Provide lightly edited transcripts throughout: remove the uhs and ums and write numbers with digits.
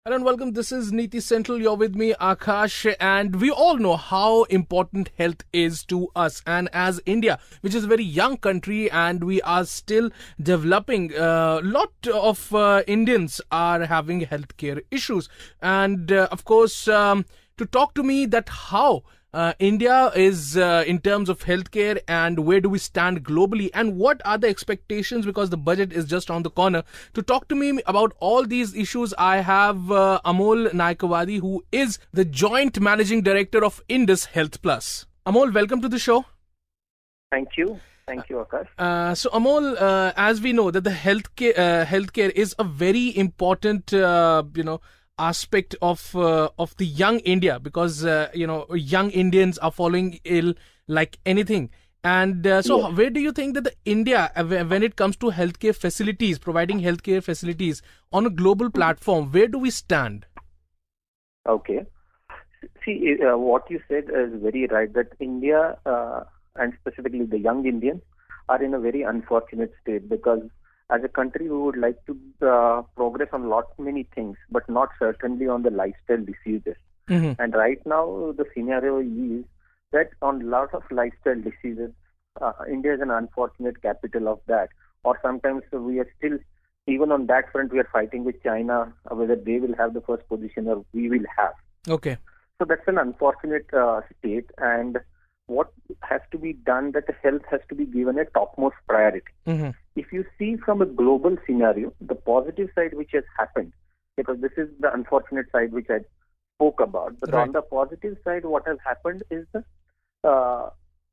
Hello and welcome. This is Niti Central. You're with me, Akash, and we all know how important health is to us. And as India, which is a very young country, and we are still developing, a lot of Indians are having healthcare issues. And of course, to talk to me that how India is in terms of healthcare and where do we stand globally and what are the expectations because the budget is just on the corner. To talk to me about all these issues, I have Amol Naikawadi, who is the Joint Managing Director of Indus Health Plus. Amol, welcome to the show. Thank you. Thank you, Akash. So Amol, as we know that the healthcare is a very important, aspect of the young India because young Indians are falling ill like anything. And so where do you think that the India, when it comes to healthcare facilities, providing healthcare facilities on a global platform, where do we stand? Okay. See, what you said is very right, that India and specifically the young Indians are in a very unfortunate state because as a country, we would like to progress on many things, but not certainly on the lifestyle diseases. Mm-hmm. And right now, the scenario is that on a lot of lifestyle diseases, India is an unfortunate capital of that. Or sometimes we are still, even on that front, we are fighting with China, whether they will have the first position or we will have. Okay. So that's an unfortunate state. And what has to be done, that the health has to be given a topmost priority. Mm-hmm. If you see from a global scenario, the positive side which has happened, because this is the unfortunate side which I spoke about, but Right. on the positive side, what has happened is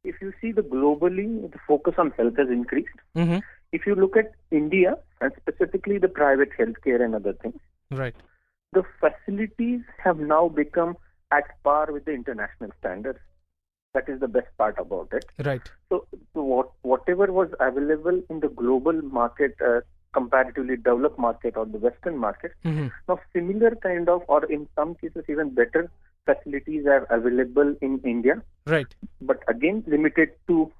if you see the globally, the focus on health has increased. Mm-hmm. If you look at India and specifically the private healthcare and other things, Right. the facilities have now become at par with the international standards. That is the best part about it. Right. So whatever was available in the global market, comparatively developed market or the Western market, Mm-hmm. now similar kind of, or in some cases even better facilities are available in India, Right. but again limited to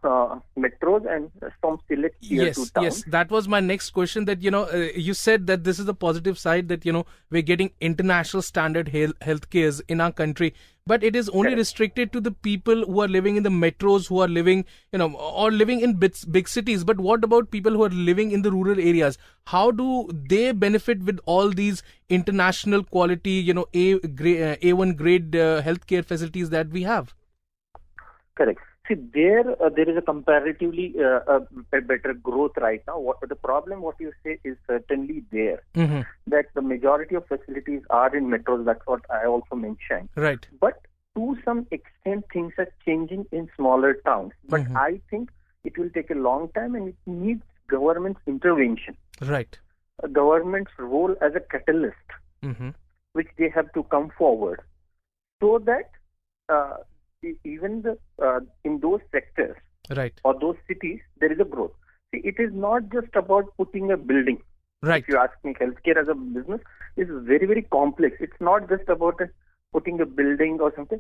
metros and some select tier 2 towns. Yes, that was my next question. That you said that this is the positive side that we're getting international standard healthcares in our country, but it is only Correct. restricted to the people who are living in the metros, who are living or living in big cities. But what about people who are living in the rural areas? How do they benefit with all these international quality, A1 grade healthcare facilities that we have? Correct. See, there is a comparatively a better growth right now. What you say is certainly there. Mm-hmm. That the majority of facilities are in metros. That's what I also mentioned. Right. But to some extent, things are changing in smaller towns. But Mm-hmm. I think it will take a long time and it needs government's intervention. Right. A government's role as a catalyst, Mm-hmm. which they have to come forward, so that even in those sectors Right. or those cities, there is a growth. See, it is not just about putting a building. Right. If you ask me, healthcare as a business is very, very complex. It's not just about putting a building or something.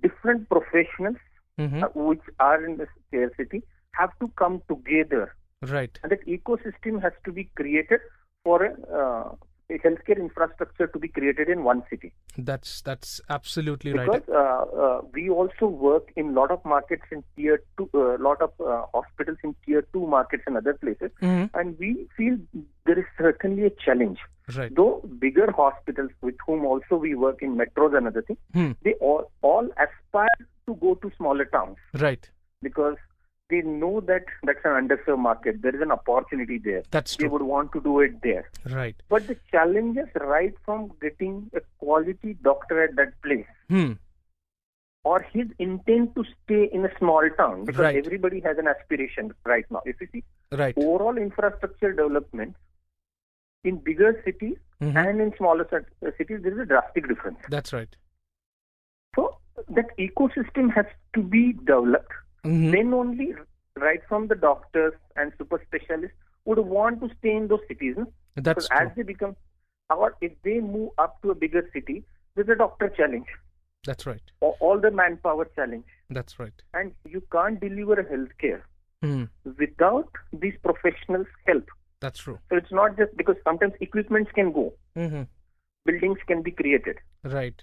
Different professionals Mm-hmm. which are in the care city have to come together. Right. And that ecosystem has to be created for a healthcare infrastructure to be created in one city. That's absolutely Because right. we also work in lot of markets in tier 2, lot of hospitals in tier 2 markets and other places, Mm-hmm. and we feel there is certainly a challenge. Right. Though bigger hospitals with whom also we work in metros and other things, they all aspire to go to smaller towns Right. because they know that that's an underserved market. There is an opportunity there. That's They true. would want to do it there. Right. But the challenges right from getting a quality doctor at that place, or his intent to stay in a small town, because Right. everybody has an aspiration right now. If you see Right. overall infrastructure development in bigger cities Mm-hmm. and in smaller cities, there is a drastic difference. That's right. So that ecosystem has to be developed. Mm-hmm. Then only right from the doctors and super specialists would want to stay in those cities. No? That's Because true. as they become, or if they move up to a bigger city, there's a doctor challenge, That's right. or all the manpower challenge. That's right. And you can't deliver a healthcare Mm. without these professionals' help. That's true. So it's not just because sometimes equipments can go, Mm-hmm. buildings can be created. Right.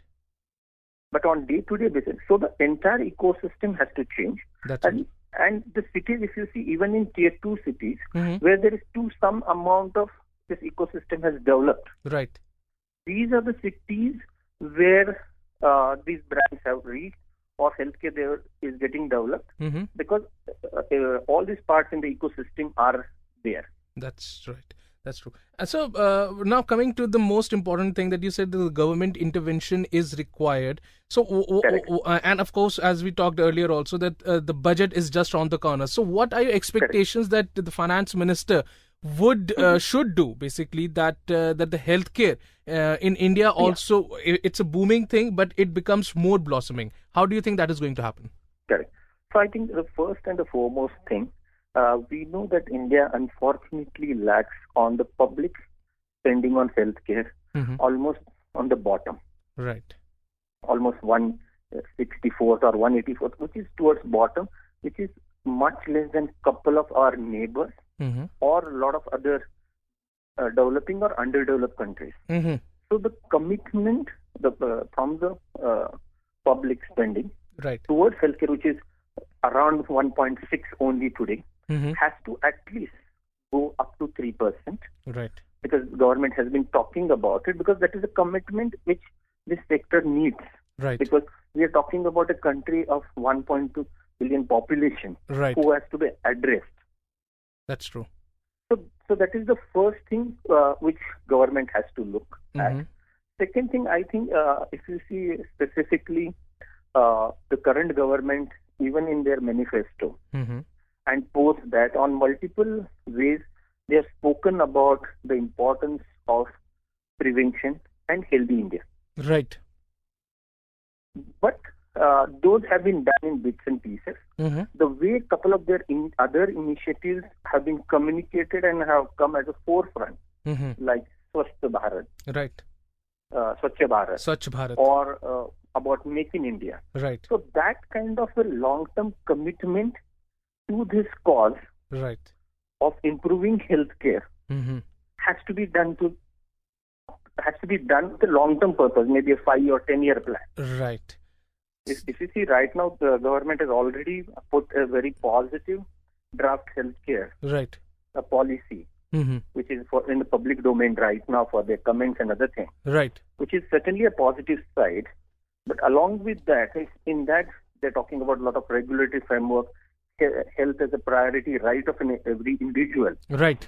But on day-to-day basis, so the entire ecosystem has to change. That's right. And the cities, if you see, even in tier 2 cities, Mm-hmm. where there is some amount of this ecosystem has developed, Right. these are the cities where these brands have reached, or healthcare there is getting developed, Mm-hmm. because all these parts in the ecosystem are there. That's right. That's true. So now coming to the most important thing that you said, the government intervention is required. So Correct. and of course, as we talked earlier, also that the budget is just around the corner. So what are your expectations that the finance minister would should do, basically, that that the healthcare in India also, it's a booming thing, but it becomes more blossoming. How do you think that is going to happen? Correct. So I think the first and the foremost thing, we know that India unfortunately lacks on the public spending on healthcare, Mm-hmm. almost on the bottom, Right. almost 164th or 184th, which is towards bottom, which is much less than couple of our neighbors Mm-hmm. or a lot of other developing or underdeveloped countries. Mm-hmm. So the commitment from the public spending Right. towards healthcare, which is around 1.6 only today, Mm-hmm. has to at least go up to 3%, Right. because the government has been talking about it, because that is a commitment which this sector needs, Right. because we are talking about a country of 1.2 billion population Right. who has to be addressed. That's true. So that is the first thing which government has to look at. Mm-hmm. Second thing, I think if you see specifically the current government, even in their manifesto, Mm-hmm. and post that on multiple ways, they have spoken about the importance of prevention and healthy India. Right. But those have been done in bits and pieces. Mm-hmm. The way a couple of their other initiatives have been communicated and have come as a forefront, Mm-hmm. like Swachh Bharat, Right. Swachh Bharat, Swachh Bharat. or about Make in India. Right. So that kind of a long-term commitment to this cause Right. of improving healthcare Mm-hmm. has to be done with a long-term purpose, maybe a 5 or 10-year plan. Right. If you see right now, the government has already put a very positive draft healthcare Right. policy, Mm-hmm. which is in the public domain right now for their comments and other things, Right. which is certainly a positive side. But along with that, in that they're talking about a lot of regulatory framework, health as a priority right of every individual Right.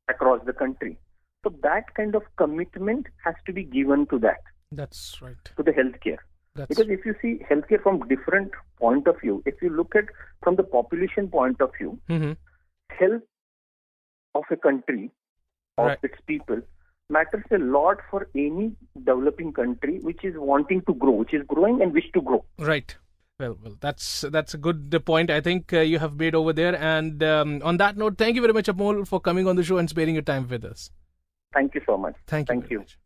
across the country. So that kind of commitment has to be given to that, That's right. to the healthcare. That's Because if you see healthcare from different point of view, if you look at from the population point of view, Mm-hmm. health of a country, of Right. its people, matters a lot for any developing country which is wanting to grow, which is growing and wish to grow. Right. Well, that's a good point, I think, you have made over there. And on that note, thank you very much, Amol, for coming on the show and sparing your time with us. Thank you so much. Thank you. Thank very you. much.